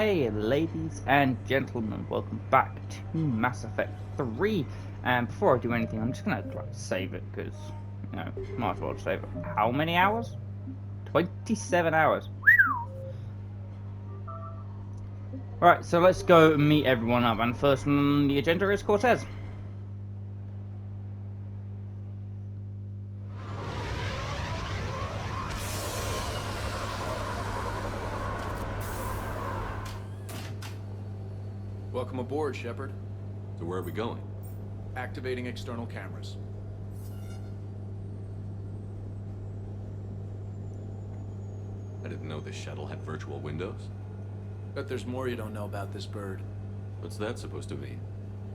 Hey, ladies and gentlemen, welcome back to Mass Effect 3. And before I do anything, I'm just gonna save it because, might as well save it. How many hours? 27 hours. Right, so let's go meet everyone up. And first on the agenda is Cortez. Welcome aboard, Shepard. So where are we going? Activating external cameras. I didn't know this shuttle had virtual windows. Bet there's more you don't know about this bird. What's that supposed to mean?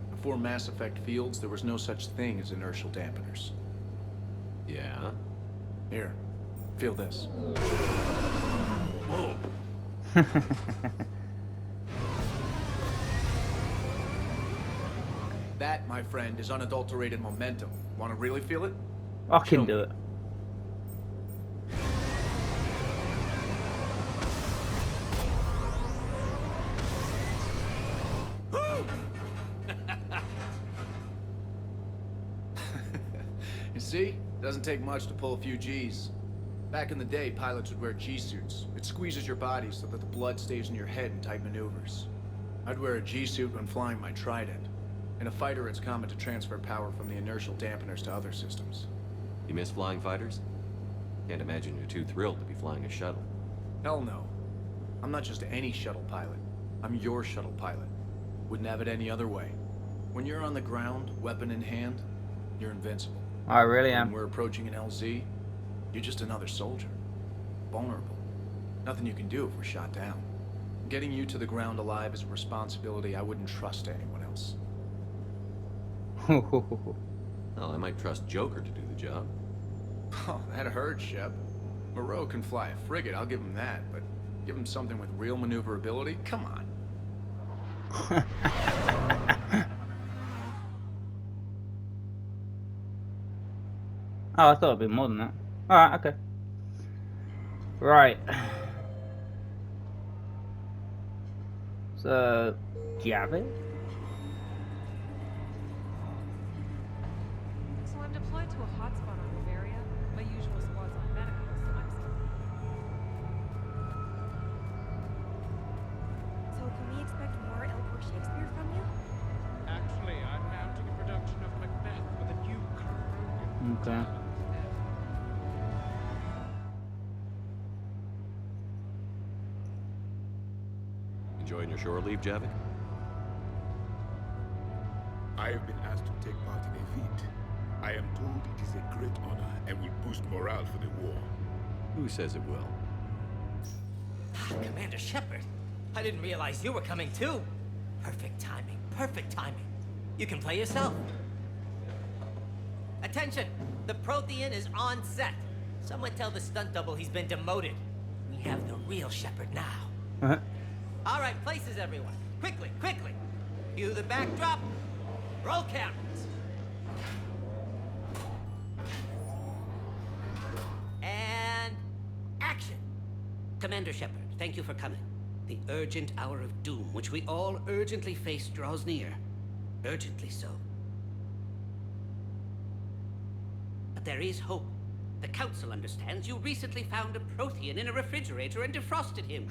Before Mass Effect fields, there was no such thing as inertial dampeners. Yeah? Here, feel this. Whoa! That, my friend, is unadulterated momentum. Want to really feel it? I can do it. You see? Doesn't take much to pull a few G's. Back in the day, pilots would wear G-suits. It squeezes your body so that the blood stays in your head in tight maneuvers. I'd wear a G-suit when flying my Trident. In a fighter, it's common to transfer power from the inertial dampeners to other systems. You miss flying fighters? Can't imagine you're too thrilled to be flying a shuttle. Hell no. I'm not just any shuttle pilot. I'm your shuttle pilot. Wouldn't have it any other way. When you're on the ground, weapon in hand, you're invincible. I really am. When we're approaching an LZ, you're just another soldier. Vulnerable. Nothing you can do if we're shot down. Getting you to the ground alive is a responsibility I wouldn't trust to anyone else. Well, I might trust Joker to do the job. Oh, that hurts, Shep. Moreau can fly a frigate, I'll give him that, but give him something with real maneuverability? Come on. Oh, I thought it'd be more than that. Alright, okay. Right. So, Javid? So I'm deployed to a hotspot on Bavaria. My usual squad's on medical, so I'm So can we expect more Elcourt Shakespeare from you? Actually, I'm mounting a production of Macbeth with a new crew. Okay. Enjoying your shore leave, Javi? I have been asked to take part in a feat. I am told it is a great honor and will boost morale for the war. Who says it will? Commander Shepard, I didn't realize you were coming too. Perfect timing, perfect timing. You can play yourself. Attention, the Prothean is on set. Someone tell the stunt double he's been demoted. We have the real Shepard now. All right, places everyone. Quickly, quickly. Cue the backdrop. Roll cameras. And action. Commander Shepard, thank you for coming. The urgent hour of doom, which we all urgently face, draws near. Urgently so. But there is hope. The Council understands you recently found a Prothean in a refrigerator and defrosted him.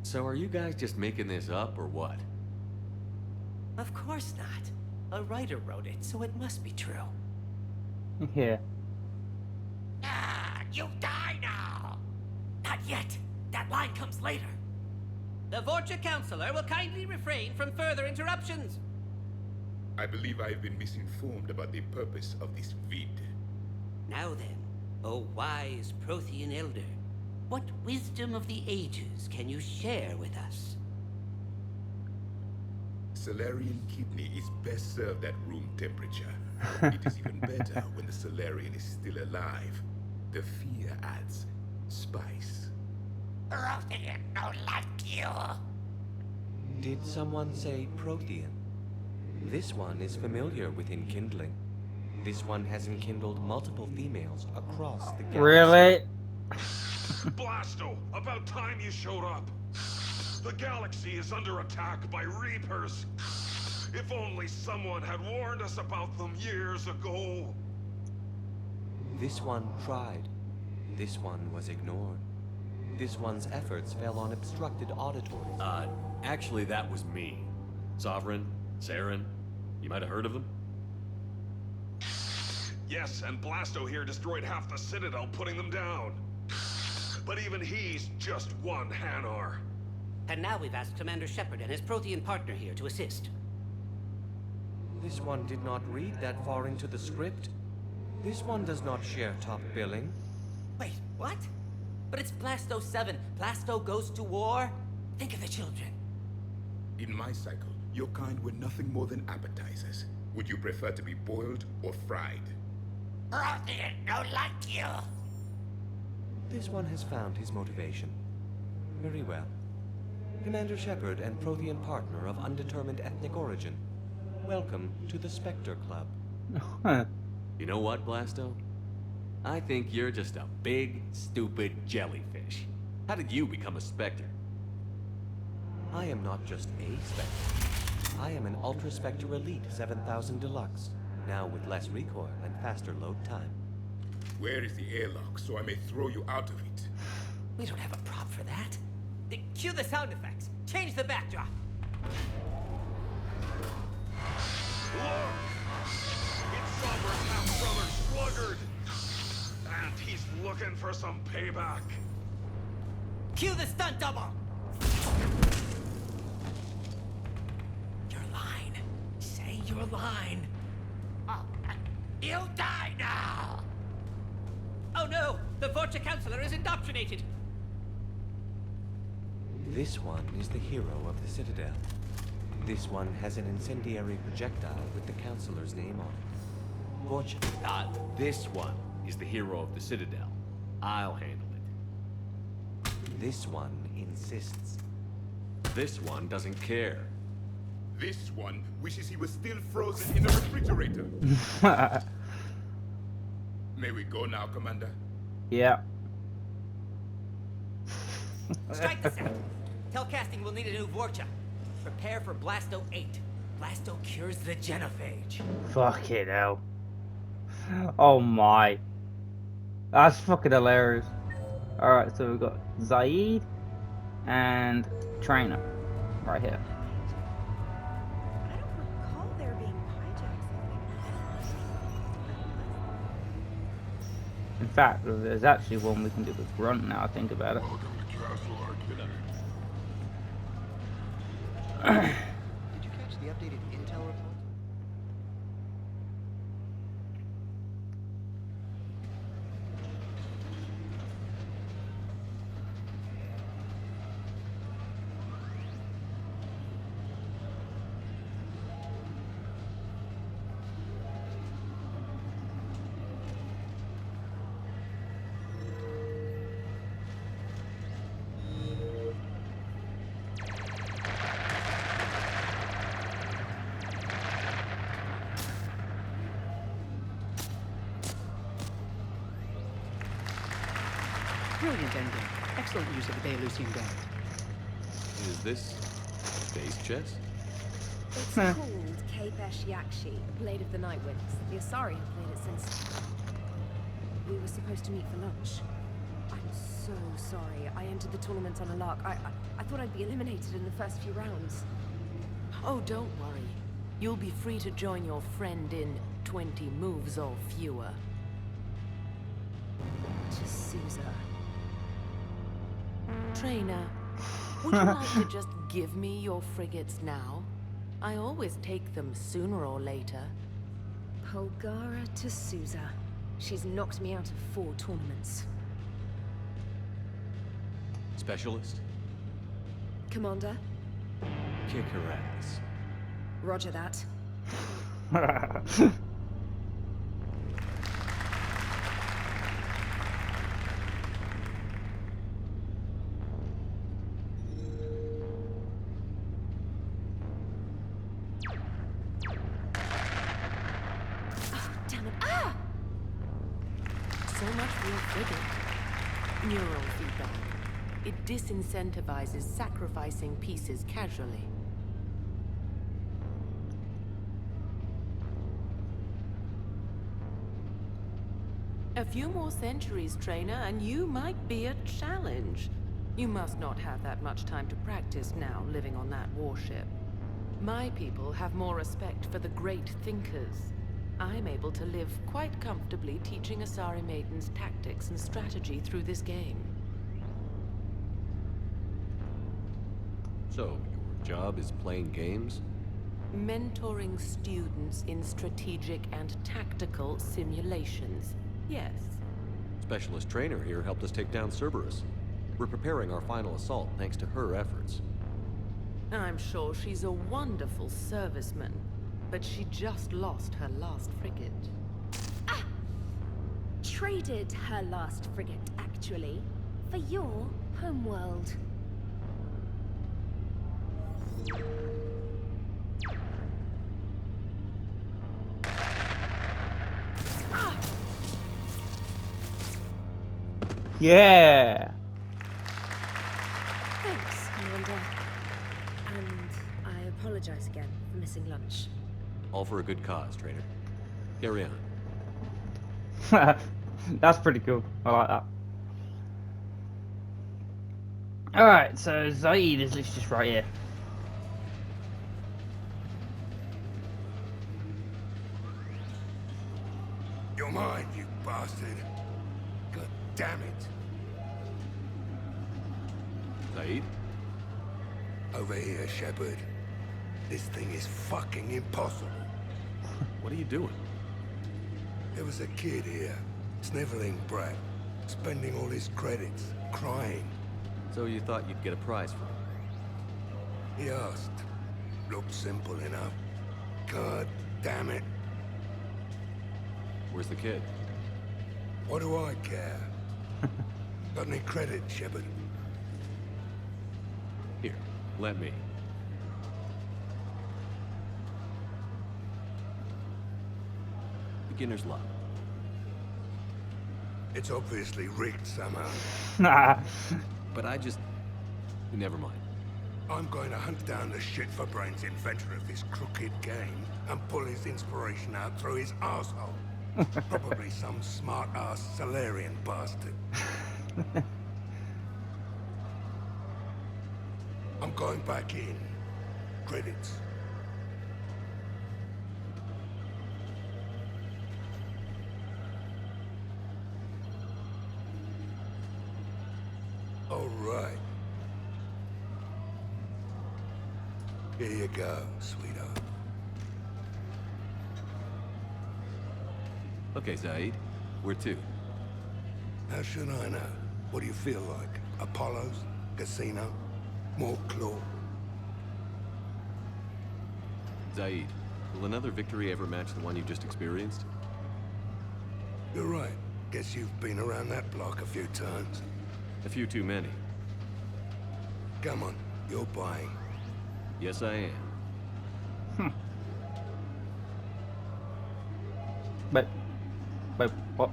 So are you guys just making this up, or what? Of course not. A writer wrote it, so it must be true. Yeah. Ah, you die now! Not yet. That line comes later. The Vorcha Counselor will kindly refrain from further interruptions. I believe I have been misinformed about the purpose of this vid. Now then, O wise Prothean Elder, what wisdom of the ages can you share with us? Salarian kidney is best served at room temperature. It is even better when the Salarian is still alive. The fear adds spice. Prothean no like you. Did someone say Prothean? This one is familiar with enkindling. This one has enkindled multiple females across the galaxy. Really? Blasto, about time you showed up. The galaxy is under attack by Reapers. If only someone had warned us about them years ago. This one tried. This one was ignored. This one's efforts fell on obstructed auditories. Actually, that was me. Sovereign, Saren, you might have heard of them? Yes, and Blasto here destroyed half the Citadel, putting them down. But even he's just one Hanar. And now we've asked Commander Shepard and his Prothean partner here to assist. This one did not read that far into the script. This one does not share top billing. Wait, what? But it's Blasto 7. Blasto goes to war? Think of the children. In my cycle, your kind were nothing more than appetizers. Would you prefer to be boiled or fried? Prothean don't like you. This one has found his motivation. Very well. Commander Shepard and Prothean partner of undetermined ethnic origin. Welcome to the Spectre Club. You know what, Blasto? I think you're just a big, stupid jellyfish. How did you become a Spectre? I am not just a Spectre. I am an Ultra Spectre Elite 7000 Deluxe, now with less recoil and faster load time. Where is the airlock so I may throw you out of it? We don't have a prop for that. Cue the sound effects. Change the backdrop. Look! It's Sovereign's half-brother Sluggard! And he's looking for some payback. Cue the stunt double. Your line. Say your line. Oh, you'll die now! Oh no! The Vorcha Counselor is indoctrinated! This one is the hero of the Citadel. This one has an incendiary projectile with the Counselor's name on it. Fortune. This one is the hero of the Citadel. I'll handle it. This one insists. This one doesn't care. This one wishes he was still frozen in the refrigerator. May we go now, Commander? Yeah. Strike the set. Telcasting will need a new Vorcha. Prepare for Blasto 8. Blasto cures the genophage. Fucking hell. Oh my. That's fucking hilarious. Alright, so we've got Zaid and Trainer right here. I don't recall there being hijacks. In fact, there's actually one we can do with Grunt now I think about it. Did you catch the updated intel report? Brilliant ending. Excellent use of the Belarusian guard. Is this space chess? It's called Kapesh Yakshi, Blade of the Night Winds. The Asari have played it since we were supposed to meet for lunch. I'm so sorry. I entered the tournament on a lark. I thought I'd be eliminated in the first few rounds. Oh, don't worry. You'll be free to join your friend in 20 moves or fewer. To Sousa. Trainer, would you like to just give me your frigates now? I always take them sooner or later. Polgara to Sousa. She's knocked me out of 4 tournaments. Specialist? Commander? Kick her ass. Roger that. So much for your frigate. Neural feedback. It disincentivizes sacrificing pieces casually. A few more centuries, trainer, and you might be a challenge. You must not have that much time to practice now, living on that warship. My people have more respect for the great thinkers. I'm able to live quite comfortably teaching Asari maidens tactics and strategy through this game. So, your job is playing games? Mentoring students in strategic and tactical simulations. Yes. Specialist trainer here helped us take down Cerberus. We're preparing our final assault thanks to her efforts. I'm sure she's a wonderful serviceman, but she just lost her last frigate. Ah! Traded her last frigate, actually, for your homeworld. Yeah. Thanks, Commander. And I apologize again for missing lunch. All for a good cause, trainer. Carry on. That's pretty cool. I like that. Alright, so Zaid is literally just right here. You're mine, you bastard. God damn it. Zaid? Over here, Shepard. This thing is fucking impossible. What are you doing? There was a kid here, sniveling brat, spending all his credits, crying. So you thought you'd get a prize for it? He asked. Looked simple enough. God damn it. Where's the kid? What do I care? Got any credit, Shepard? Here, let me. Beginner's luck. It's obviously rigged somehow. But I just... Never mind. I'm going to hunt down the shit-for-brains inventor of this crooked game and pull his inspiration out through his arsehole. Probably some smart-ass Salarian bastard. I'm going back in. Credits. All right. Here you go, sweetheart. Okay, Zaid. Where to? How should I know? What do you feel like? Apollo's? Casino? More claw? Zaid, will another victory ever match the one you just experienced? You're right. Guess you've been around that block a few times. A few too many. Come on, you're buying. Yes, I am. Wait, what?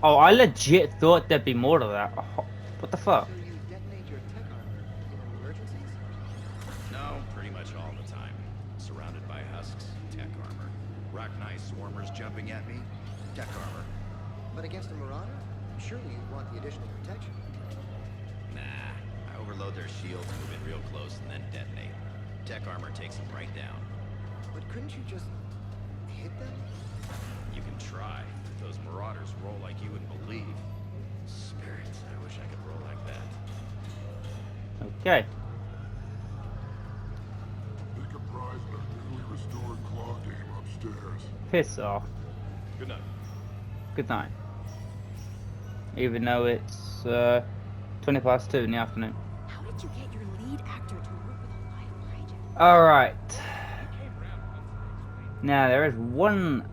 Oh, I legit thought there'd be more to that. Oh, what the fuck? So you detonate your tech armor in emergencies? No, pretty much all the time. Surrounded by husks, tech armor. Rock-Knight swarmers jumping at me, tech armor. But against a marauder? Surely you'd want the additional protection. Nah, I overload their shields, move in real close, and then detonate. Tech armor takes them right down. But couldn't you just hit them? You can try. Those marauders roll like you wouldn't believe. Spirits, I wish I could roll like that. Okay. Pick a prize in a newly restored claw game upstairs. Piss off. Good night. Good night. Even though it's 20 past 2 in the afternoon. How did you get your lead actor to work with a live Raiden? Alright. Now, there is one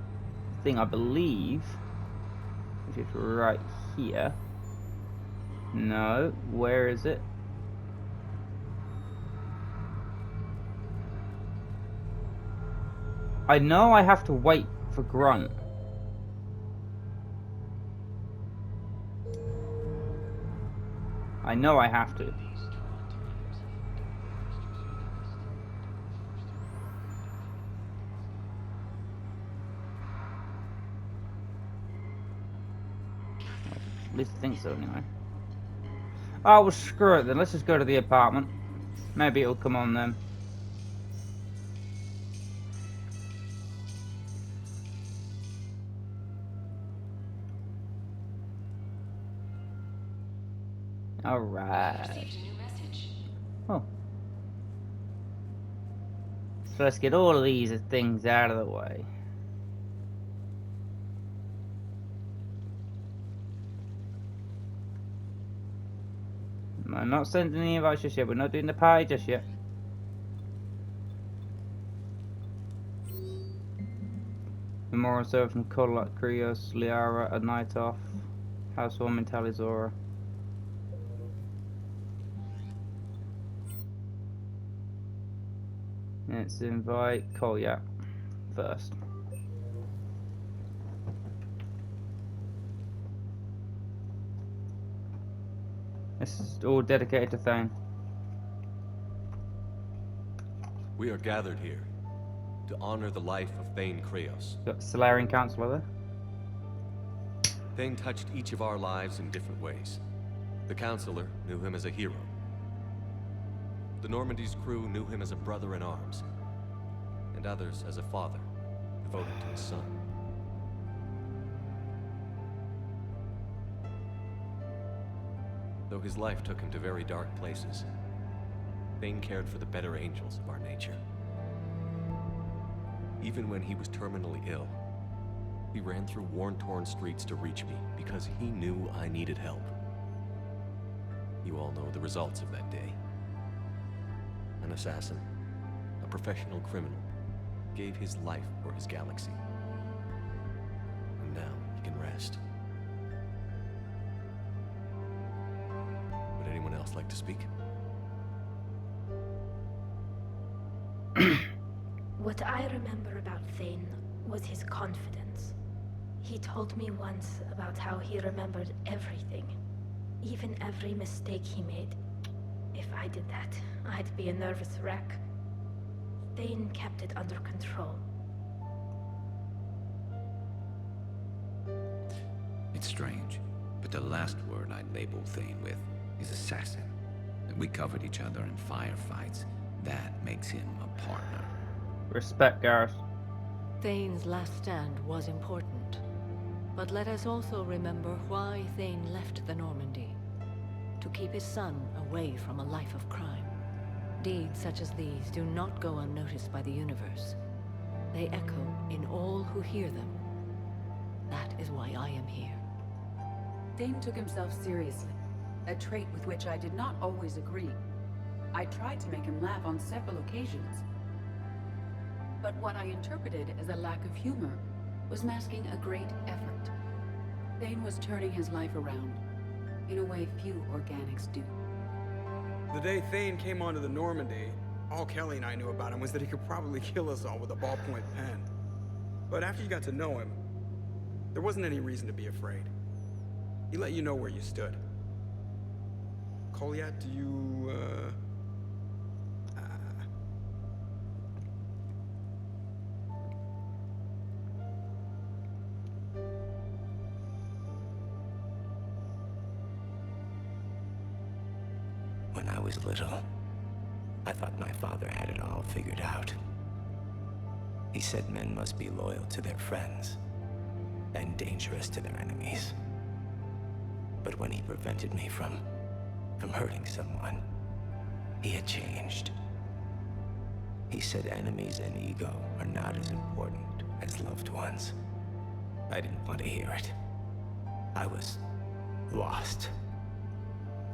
thing I believe, which is right here. No, where is it? I know I have to wait for Grunt. I know I have to. At least I think so, anyway. Oh, well, screw it then. Let's just go to the apartment. Maybe it'll come on then. Alright. Oh. So let's get all of these things out of the way. I'm not sending any invites just yet. We're not doing the party just yet. Memorial service from Kolat, Krios, Liara, a night off. Housewarming Talizora. Let's invite Kolyak first. This is all dedicated to Thane. We are gathered here to honor the life of Thane Krios. Got Solarian Councilor there. Thane touched each of our lives in different ways. The Counselor knew him as a hero. The Normandy's crew knew him as a brother in arms, and others as a father, devoted to his son. Though his life took him to very dark places, Thane cared for the better angels of our nature. Even when he was terminally ill, he ran through worn-torn streets to reach me because he knew I needed help. You all know the results of that day. An assassin, a professional criminal, gave his life for his galaxy. And now he can rest. Would anyone else like to speak? What I remember about Thane was his confidence. He told me once about how he remembered everything, even every mistake he made. If I did that, I'd be a nervous wreck. Thane kept it under control. It's strange, but the last word I'd label Thane with is assassin. We covered each other in firefights. That makes him a partner. Respect, Gareth. Thane's last stand was important. But let us also remember why Thane left the Normandy. To keep his son away from a life of crime. Deeds such as these do not go unnoticed by the universe. They echo in all who hear them. That is why I am here. Thane took himself seriously, a trait with which I did not always agree. I tried to make him laugh on several occasions. But what I interpreted as a lack of humor was masking a great effort. Thane was turning his life around, in a way few organics do. The day Thane came onto the Normandy, all Kelly and I knew about him was that he could probably kill us all with a ballpoint pen. But after you got to know him, there wasn't any reason to be afraid. He let you know where you stood. Kolyat, do you, When I was little, I thought my father had it all figured out. He said men must be loyal to their friends and dangerous to their enemies. But when he prevented me from hurting someone, he had changed. He said enemies and ego are not as important as loved ones. I didn't want to hear it. I was lost.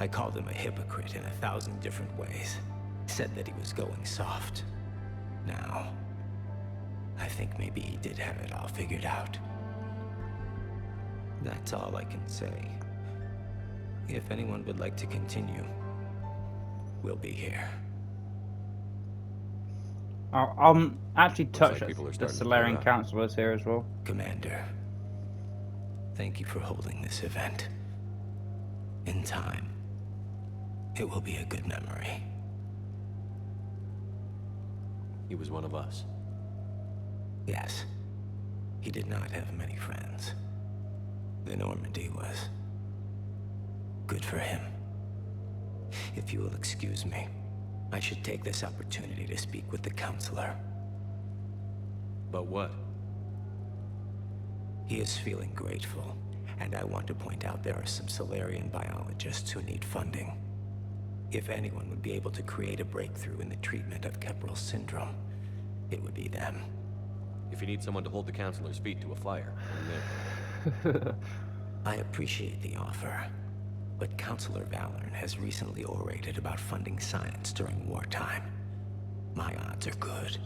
I called him a hypocrite in 1,000 different ways. Said that he was going soft. Now, I think maybe he did have it all figured out. That's all I can say. If anyone would like to continue, we'll be here. I'll actually touch like people are the starting to Solarian clear up. Councilors here as well. Commander, thank you for holding this event. In time, It will be a good memory. He was one of us. Yes. He did not have many friends. The Normandy was good for him. If you will excuse me, I should take this opportunity to speak with the counselor. But what? He is feeling grateful, and I want to point out there are some Solarian biologists who need funding. If anyone would be able to create a breakthrough in the treatment of Keppel syndrome, it would be them. If you need someone to hold the counselor's feet to a fire, I'm there. I appreciate the offer, but Counselor Valorn has recently orated about funding science during wartime. My odds are good.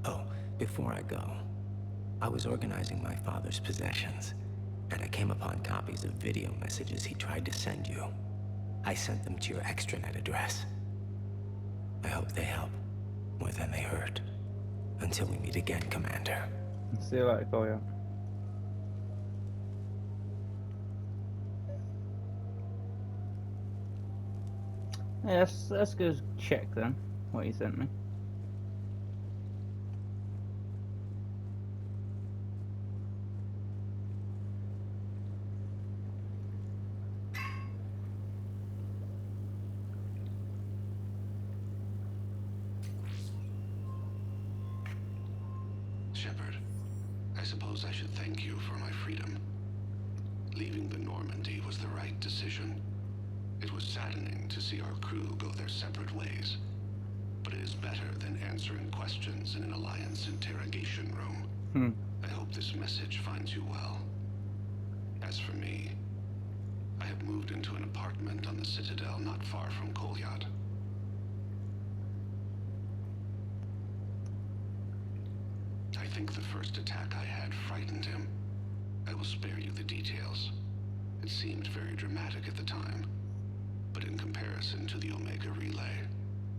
Oh, before I go, I was organizing my father's possessions, and I came upon copies of video messages he tried to send you. I sent them to your extranet address. I hope they help more than they hurt. Until we meet again, Commander. See you later, Collier. Yeah, let's go check then what he sent me. Shepard, I suppose I should thank you for my freedom. Leaving the Normandy was the right decision. It was saddening to see our crew go their separate ways, but it is better than answering questions in an Alliance interrogation room. I hope this message finds you well. As for me, I have moved into an apartment on the Citadel not far from Kolyat. I think the first attack I had frightened him. I will spare you the details. It seemed very dramatic at the time, but in comparison to the Omega Relay,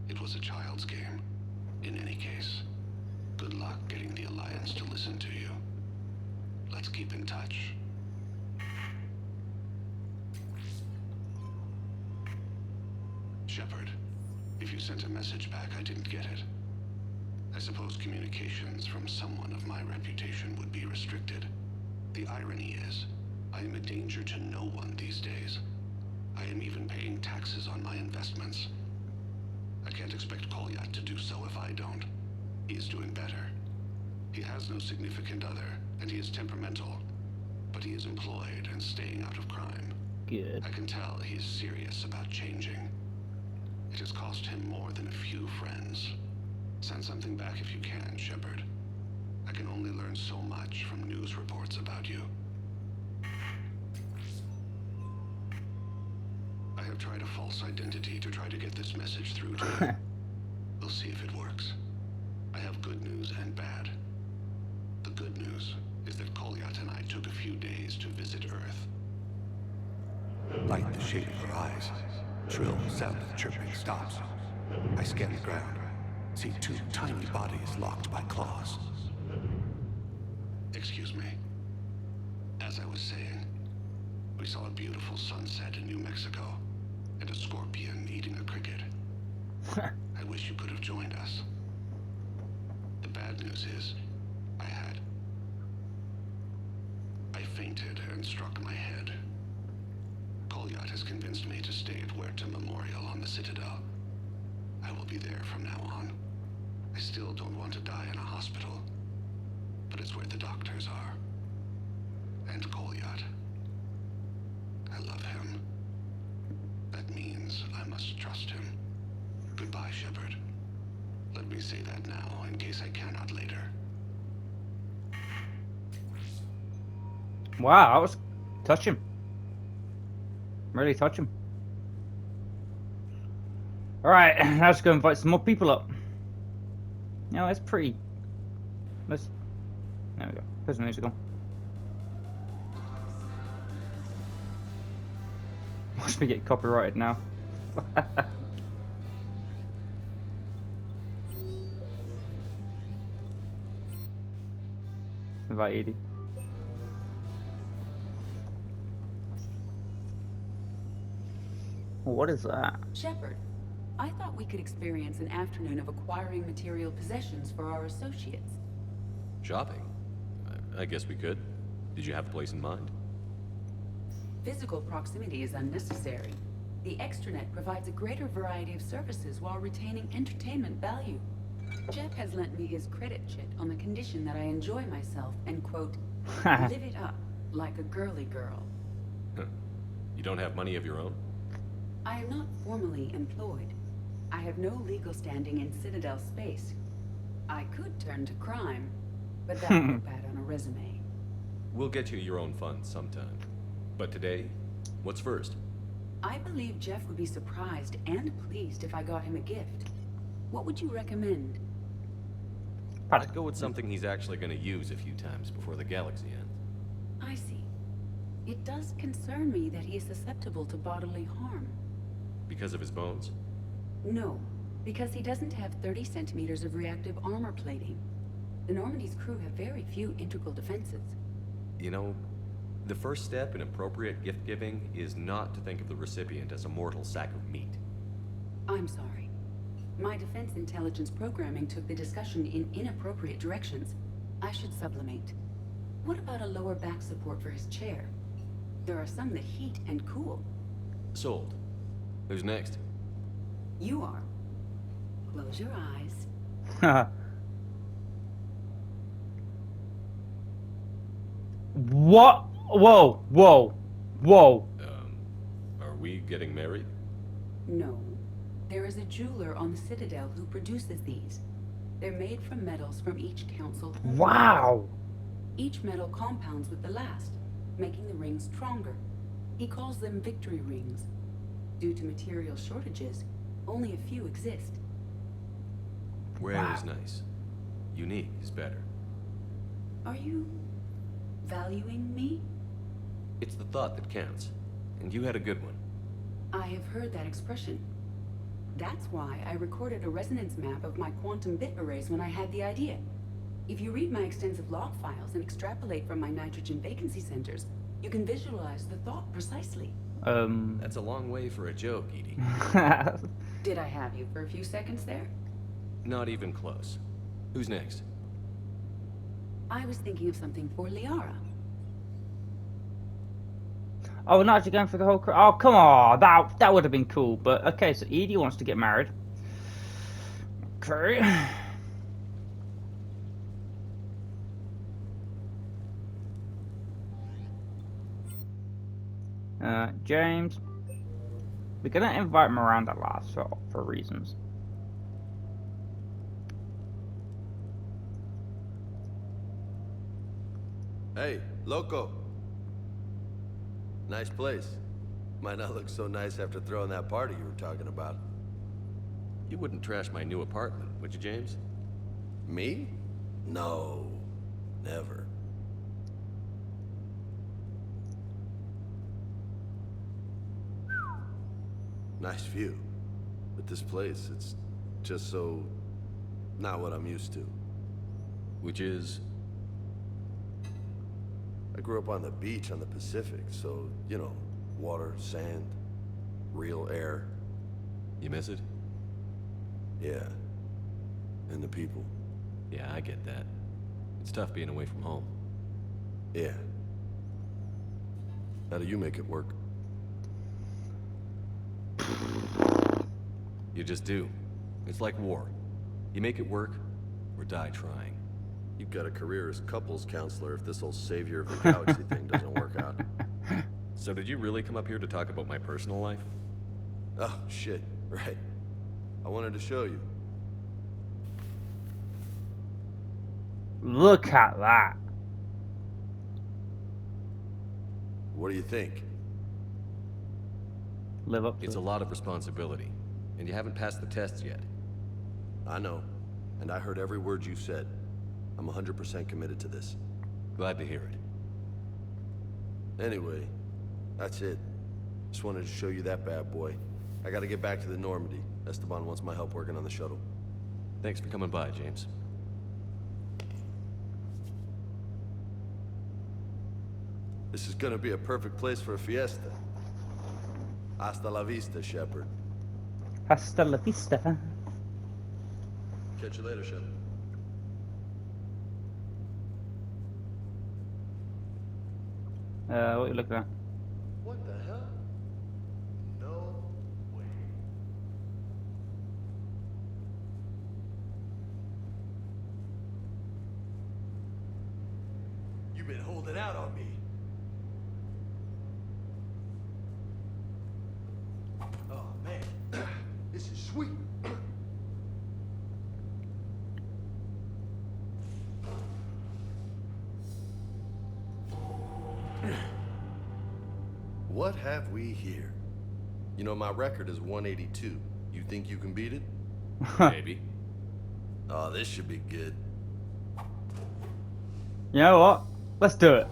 it was a child's game. In any case, good luck getting the Alliance to listen to you. Let's keep in touch. Shepard, if you sent a message back, I didn't get it. I suppose communications from someone of my reputation would be restricted. The irony is, I am a danger to no one these days. I am even paying taxes on my investments. I can't expect Kolyat to do so if I don't. He is doing better. He has no significant other, and he is temperamental. But he is employed and staying out of crime. Good. I can tell he is serious about changing. It has cost him more than a few friends. Send something back if you can, Shepard. I can only learn so much from news reports about you. I have tried a false identity to try to get this message through to you. We'll see if it works. I have good news and bad. The good news is that Kolyat and I took a few days to visit Earth. Light the shade of her eyes. Shrill sound of chirping stops. I scan the ground. See two tiny bodies locked by claws. Excuse me. As I was saying, we saw a beautiful sunset in New Mexico, and a scorpion eating a cricket. I wish you could have joined us. The bad news is, I fainted and struck my head. Kolyat has convinced me to stay at Huerta Memorial on the Citadel. I will be there from now on. I still don't want to die in a hospital, but it's where the doctors are. And Kolyat. I love him. That means I must trust him. Goodbye, Shepard. Let me say that now, in case I cannot later. Wow, that was touching. Really touching. Alright, let's go invite some more people up. You know, it's pretty... There we go. There's the music on. Watch me get copyrighted now. Invite Edie. What is that? Shepard, I thought we could experience an afternoon of acquiring material possessions for our associates. Shopping? I guess we could. Did you have a place in mind? Physical proximity is unnecessary. The extranet provides a greater variety of services while retaining entertainment value. Jeff has lent me his credit chit on the condition that I enjoy myself and, quote, live it up like a girly girl. You don't have money of your own? I am not formally employed. I have no legal standing in Citadel space. I could turn to crime, but that would look bad on a resume. We'll get you your own funds sometime. But today, what's first? I believe Jeff would be surprised and pleased if I got him a gift. What would you recommend? I'd go with something he's actually going to use a few times before the galaxy ends. I see. It does concern me that he is susceptible to bodily harm. Because of his bones? No, because he doesn't have 30 centimeters of reactive armor plating. The Normandy's crew have very few integral defenses. You know, the first step in appropriate gift-giving is not to think of the recipient as a mortal sack of meat. I'm sorry. My defense intelligence programming took the discussion in inappropriate directions. I should sublimate. What about a lower back support for his chair? There are some that heat and cool. Sold. Who's next? You are. Close your eyes. What? Whoa, whoa, whoa. Are we getting married? No. There is a jeweler on the Citadel who produces these. They're made from metals from each council. Wow. Each metal compounds with the last, making the rings stronger. He calls them victory rings. Due to material shortages, only a few exist. Rare is nice. Unique is better. Are you valuing me? It's the thought that counts. And you had a good one. I have heard that expression. That's why I recorded a resonance map of my quantum bit arrays when I had the idea. If you read my extensive log files and extrapolate from my nitrogen vacancy centers, you can visualize the thought precisely. That's a long way for a joke, Edie. Did I have you for a few seconds there? Not even close. Who's next? I was thinking of something for Liara. Oh, not actually going for the whole crew. Oh, come on. That would have been cool. But, okay, so Edie wants to get married. Okay. James. We're going to invite Miranda last for reasons. Hey, loco. Nice place. Might not look so nice after throwing that party you were talking about. You wouldn't trash my new apartment, would you, James? Me? No. Never. Nice view. But this place, it's just so... not what I'm used to. Which is... I grew up on the beach on the Pacific, so, you know, water, sand, real air. You miss it? Yeah. And the people. Yeah, I get that. It's tough being away from home. Yeah. How do you make it work? You just do. It's like war. You make it work, or die trying. You've got a career as couples counselor if this whole savior of the galaxy thing doesn't work out. So did you really come up here to talk about my personal life? Oh, shit. Right. I wanted to show you. Look at that. What do you think? Live up to It's it. a lot of responsibility, and you haven't passed the tests yet. I know, and I heard every word you said. I'm 100% committed to this. Glad to hear it. Anyway, that's it. Just wanted to show you that bad boy. I gotta get back to the Normandy. Esteban wants my help working on the shuttle. Thanks for coming by, James. This is gonna be a perfect place for a fiesta. Hasta la vista, Shepard. Hasta la vista. Catch you later, Shepard. What are you looking at? What the hell? No way. You've been holding out on me. Oh, man. This is sweet. What have we here? You know, my record is 182. You think you can beat it? Maybe. Oh, this should be good. You know what? Let's do it.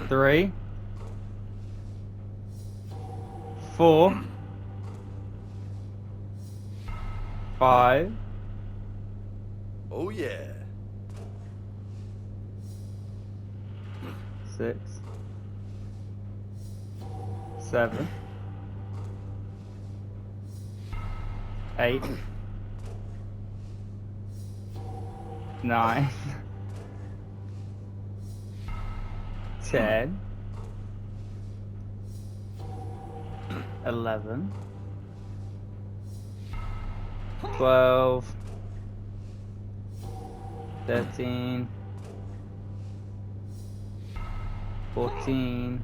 3, 4, 5. Oh, yeah. 6, 7, 8, 9, 10, 11, 12, 13, 14.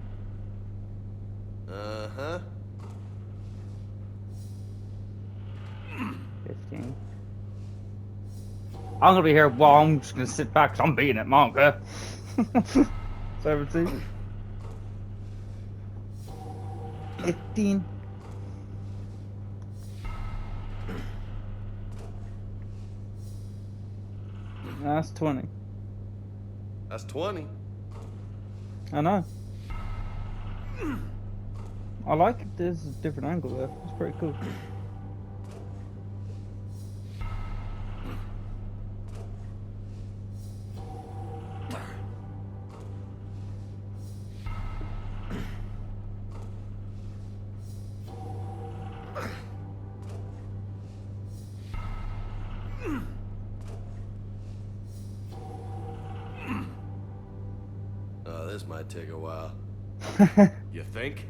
Uh-huh. 15. I'm gonna be here. Well, I'm just gonna sit back 'cause I'm beating it, Monka. 17. 15. That's 20. That's 20. I know. I like it. There's a different angle there. It's pretty cool. Oh, this might take a while. You think?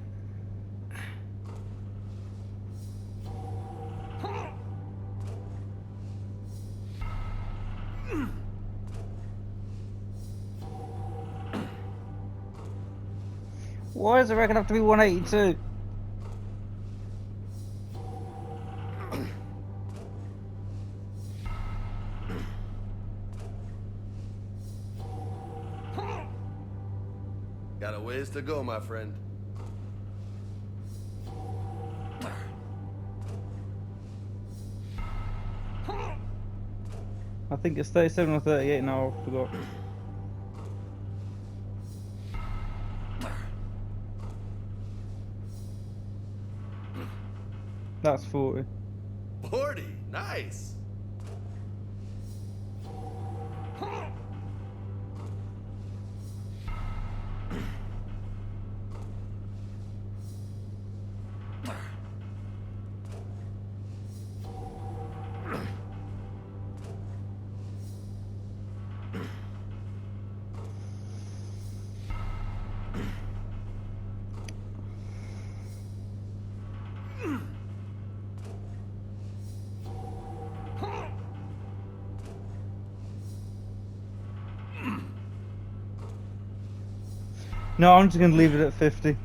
Why does the record have to be 182? Got a ways to go, my friend. I think it's 37 or 38 now, I forgot. That's 40. 40, nice. No, I'm just gonna leave it at 50.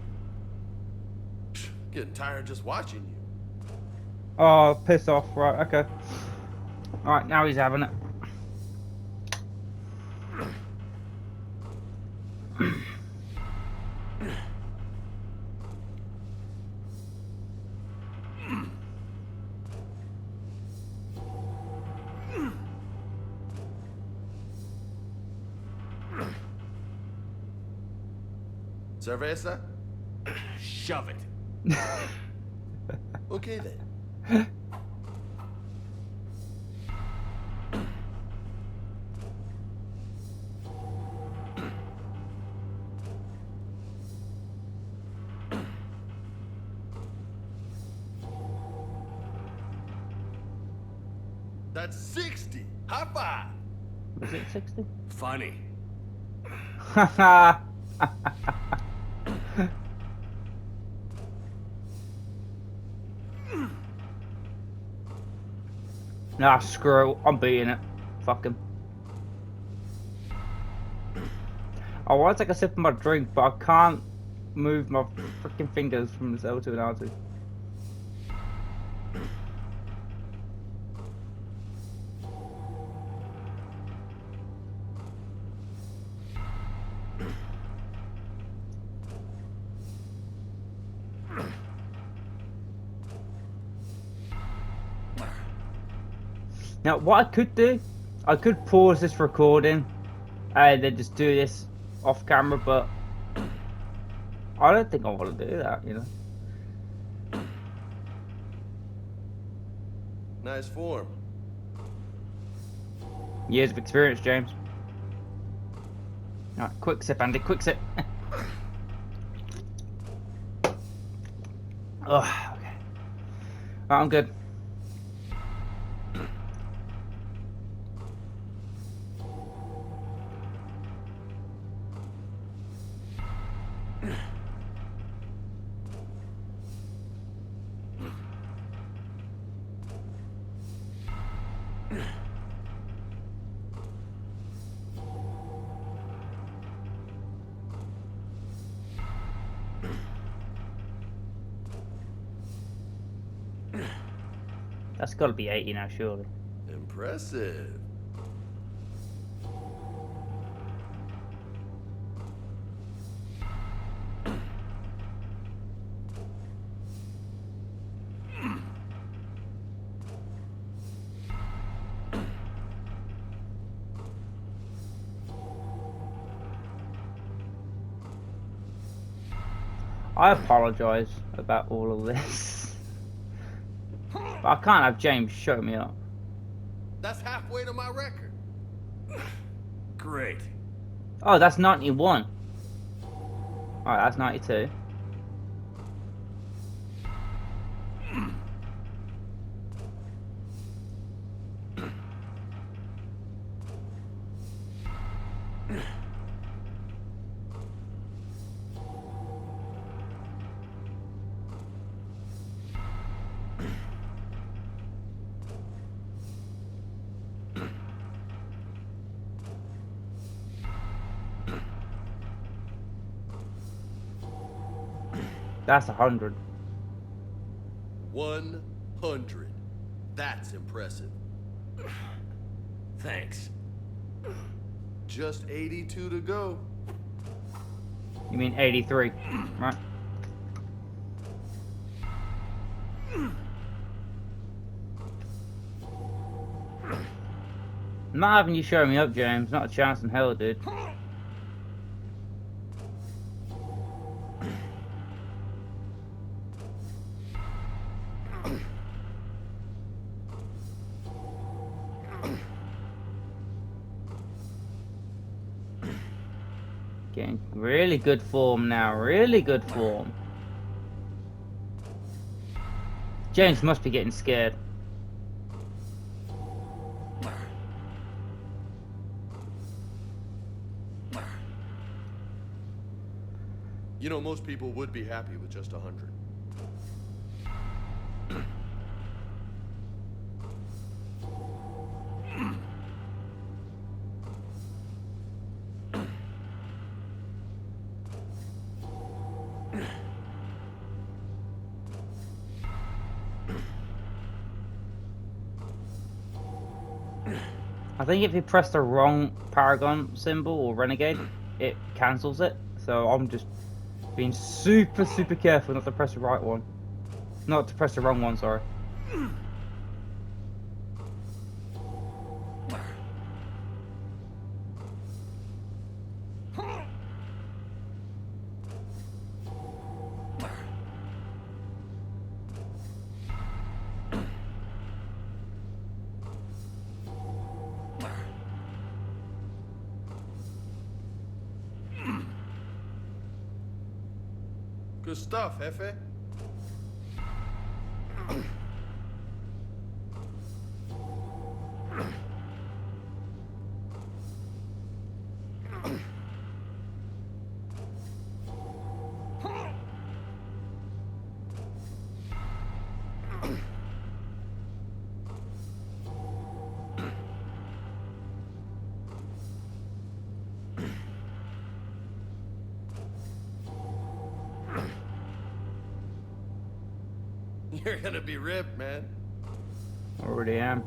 Getting tired just watching you. Oh, piss off. Right, okay. Alright, now he's having it. Cerveza? Shove it. Okay then. That's 60. High five. Was it 60? Funny. Haha. Nah, screw it. I'm beating it. Fuck him. I want to take a sip of my drink, but I can't move my freaking fingers from this L2 and R2. Now, what I could do, I could pause this recording and then just do this off camera, but I don't think I want to do that, you know. Nice form. Years of experience, James. Alright, quick sip, Andy, quick sip. Oh, okay. Right, I'm good. That's got to be 80 now, surely. Impressive. I apologise about all of this. But I can't have James show me up. That's halfway to my record. Great. Oh, that's 91. Alright, that's 92. That's 100. 100. That's impressive. Thanks. Just 82 to go. You mean 83, right? I'm not having you show me up, James. Not a chance in hell, dude. Getting really good form now. Really good form. James must be getting scared. You know, most people would be happy with just 100. I think if you press the wrong Paragon symbol or Renegade, it cancels it. So I'm just being super careful not to press the right one. Not to press the wrong one, sorry. Good stuff, Hefe. You're gonna be ripped, man. Already am.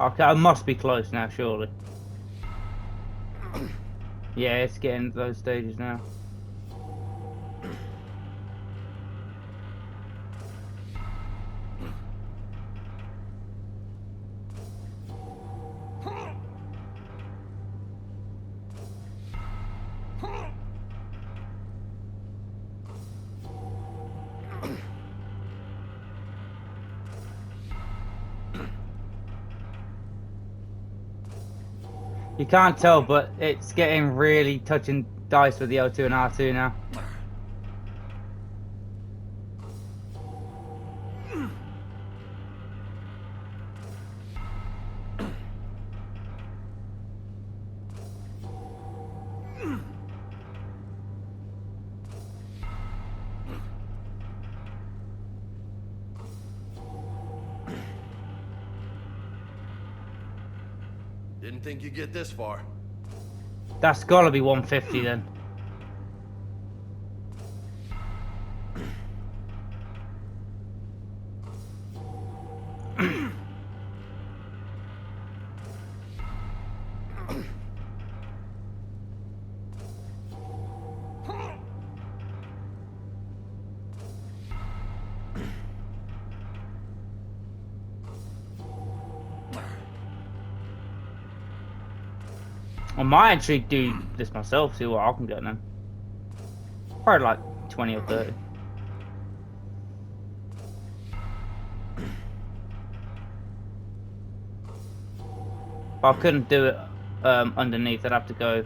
Okay, I must be close now, surely. Yeah, it's getting to those stages now. You can't tell, but it's getting really touching dice with the L2 and R2 now. Didn't think you'd get this far. That's gotta be 150 then. I might actually do this myself, see what I can get then. Probably like 20 or 30. But I couldn't do it underneath, I'd have to go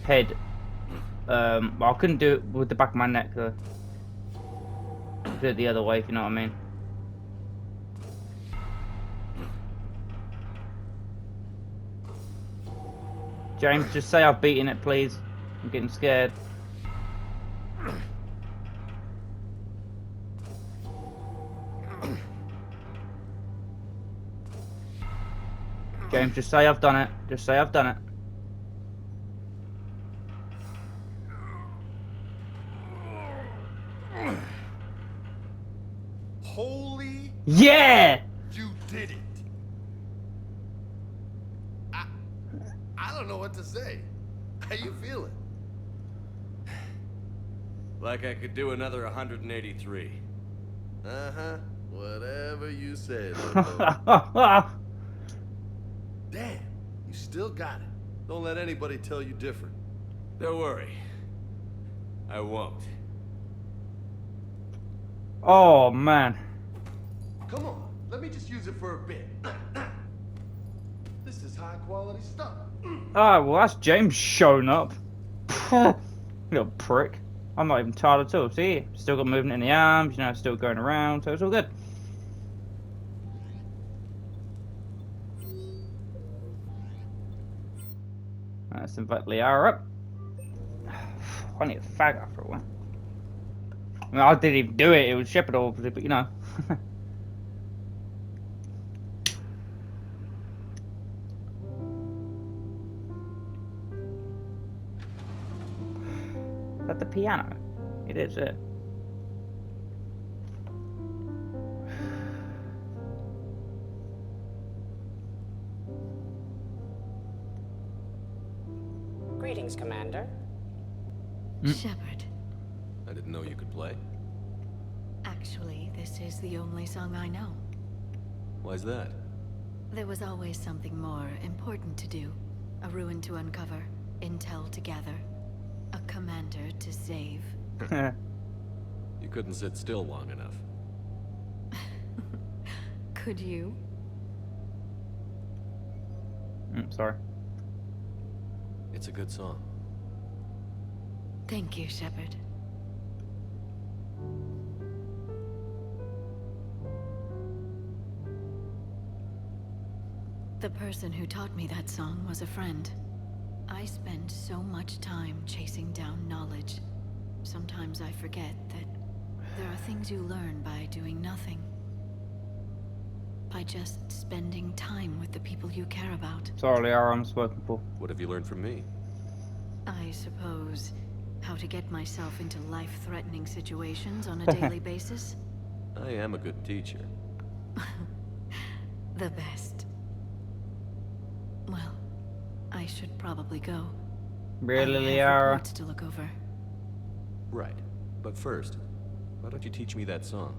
head. I couldn't do it with the back of my neck though. Do it the other way, if you know what I mean. James, just say I've beaten it, please. I'm getting scared. James, just say I've done it. Just say I've done it. Holy... Yeah! You did it. I don't know what to say. How you feeling? Like I could do another 183. Uh-huh. Whatever you say, little Damn, you still got it. Don't let anybody tell you different. Don't worry. I won't. Oh, man. Come on, let me just use it for a bit. This is high quality stuff. Ah, well, that's James showing up. Little prick. I'm not even tired at all. See, still got movement in the arms, you know, still going around, so it's all good. Let's invite Liara up. I need a fag after a while. I mean, I didn't even do it, it was Shepard obviously, but you know. Is that the piano? It is, yeah. Greetings, Commander. Shepard. I didn't know you could play. Actually, this is the only song I know. Why's that? There was always something more important to do. A ruin to uncover, intel to gather, a commander to save. You couldn't sit still long enough. Could you? Sorry. It's a good song. Thank you, Shepard. The person who taught me that song was a friend. I spend so much time chasing down knowledge. Sometimes I forget that there are things you learn by doing nothing. By just spending time with the people you care about. Sorry, Liara, I'm spoken for. What have you learned from me? I suppose how to get myself into life-threatening situations on a daily basis. I am a good teacher. The best. Well, I should probably go. Really, I have Liara? reports to look over. Right. But first, why don't you teach me that song?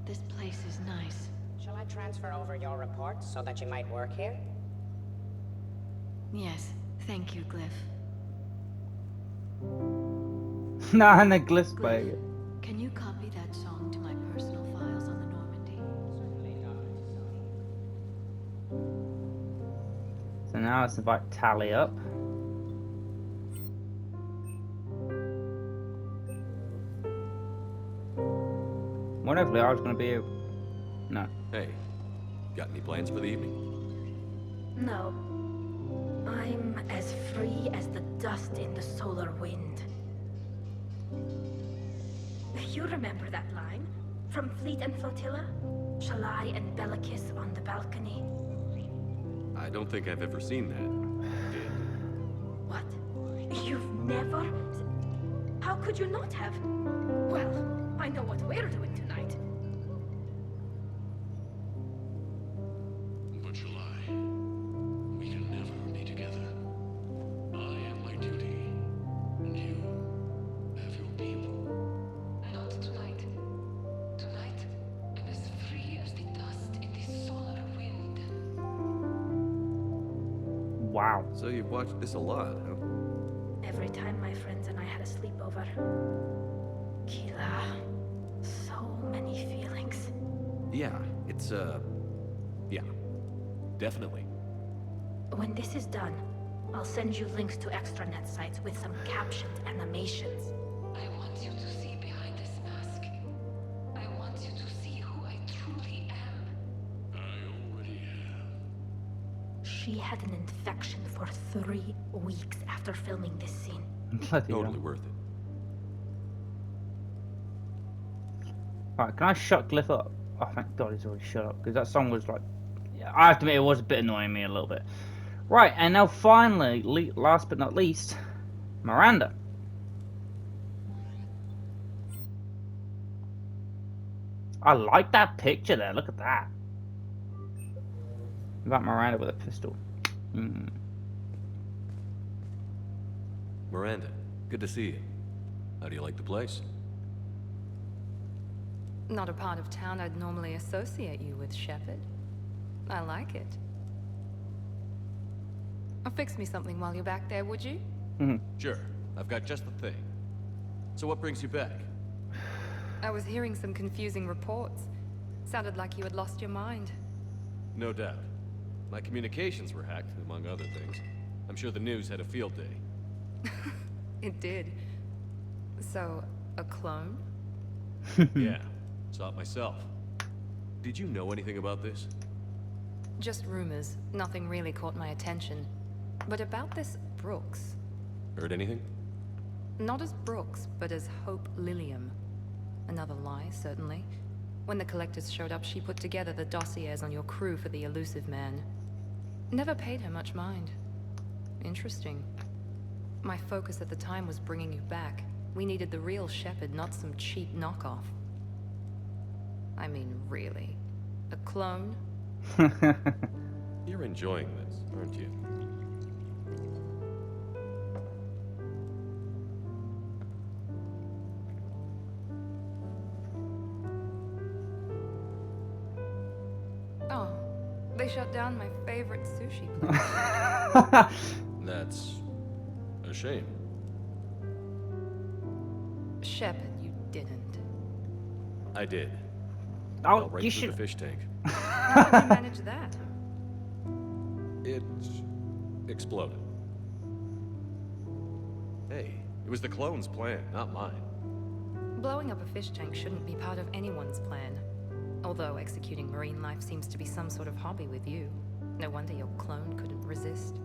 This place is nice. Shall I transfer over your reports so that you might work here? Yes, thank you, Glyph. Nah, and the glyphs play. Can you copy that song to my personal files on the Normandy? So now let's invite Tally up. Wonder if Liara's gonna be here. No. Hey, got any plans for the evening? No. I'm as free as the dust in the solar wind. You remember that line? From Fleet and Flotilla? Shalai and Bellicus on the balcony? I don't think I've ever seen that. What? You've never? How could you not have? Well, I know what we're doing tonight. But Shalai, we can never be together. I have my duty, and you have your people. Not tonight. Tonight, I'm as free as the dust in the solar wind. Wow. So you've watched this a lot, huh? Every time my friends and I had a sleepover. Keela. So many feelings. Yeah, it's, yeah. Definitely. When this is done, I'll send you links to extranet sites with some captioned animations. I want you to see behind this mask. I want you to see who I truly am. I already have. She had an infection for 3 weeks after filming this scene. Totally worth it. Alright, can I shut Glyph up? Oh, thank God he's already shut up, because that song was like... Yeah, I have to admit, it was a bit annoying me a little bit. Right, and now finally, last but not least, Miranda. I like that picture there, look at that. About Miranda with a pistol. Miranda, good to see you. How do you like the place? Not a part of town I'd normally associate you with, Shepard. I like it. Fix me something while you're back there, would you? Sure. I've got just the thing. So what brings you back? I was hearing some confusing reports. Sounded like you had lost your mind. No doubt. My communications were hacked, among other things. I'm sure the news had a field day. It did. So, a clone? Yeah. Saw it myself. Did you know anything about this? Just rumors. Nothing really caught my attention. But about this Brooks. Heard anything? Not as Brooks, but as Hope Lilium. Another lie, certainly. When the collectors showed up, she put together the dossiers on your crew for the elusive man. Never paid her much mind. Interesting. My focus at the time was bringing you back. We needed the real Shepard, not some cheap knockoff. I mean, really. A clone? You're enjoying this, aren't you? shut down my favorite sushi place. That's a shame. Shepard, you didn't. I did. Oh, Fell right you through should. the fish tank. How did you manage that? It exploded. Hey, it was the clone's plan, not mine. Blowing up a fish tank shouldn't be part of anyone's plan. Although executing marine life seems to be some sort of hobby with you. No wonder your clone couldn't resist.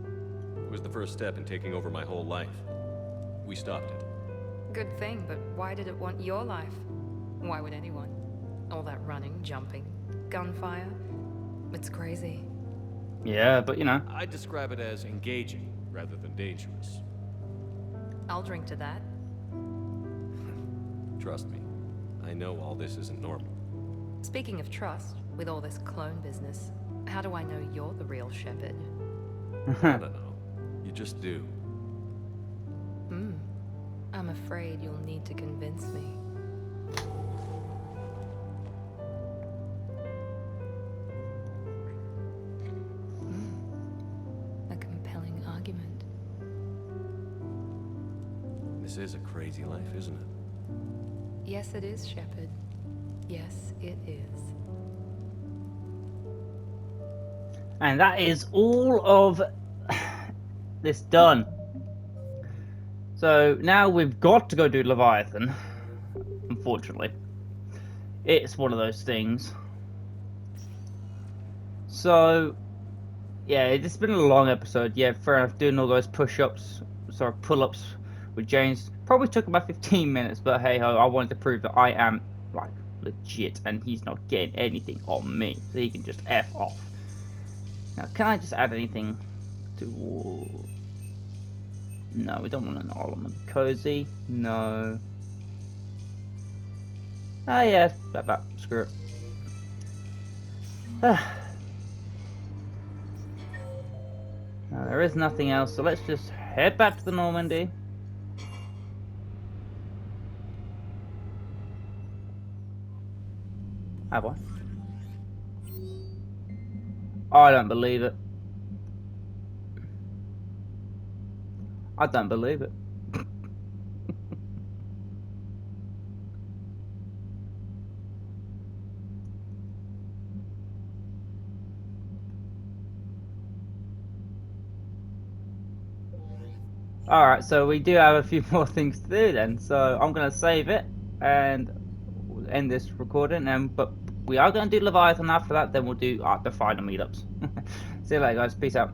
It was the first step in taking over my whole life. We stopped it. Good thing, but why did it want your life? Why would anyone? All that running, jumping, gunfire. It's crazy. Yeah, but you know. I'd describe it as engaging rather than dangerous. I'll drink to that. Trust me, I know all this isn't normal. Speaking of trust, with all this clone business, how do I know you're the real Shepard? I don't know. You just do. I'm afraid you'll need to convince me. A compelling argument. This is a crazy life, isn't it? Yes, it is, Shepard. Yes, it is. And that is all of this done. So now we've got to go do Leviathan. Unfortunately. It's one of those things. So, yeah, it's been a long episode. Yeah, fair enough. Doing all those push-ups, sorry, pull-ups with James probably took about 15 minutes, but hey ho, I wanted to prove that I am, like, legit, and he's not getting anything on me, so he can just F off. Now, can I just add anything to... No, we don't want an element. Cozy? No. Ah, yeah, that, screw it. No, there is nothing else, so let's just head back to the Normandy. Have I? I don't believe it. I don't believe it. Alright, so we do have a few more things to do then. So I'm going to save it and end this recording. But we are going to do Leviathan after that. Then we'll do the final meetups. See you later, guys. Peace out.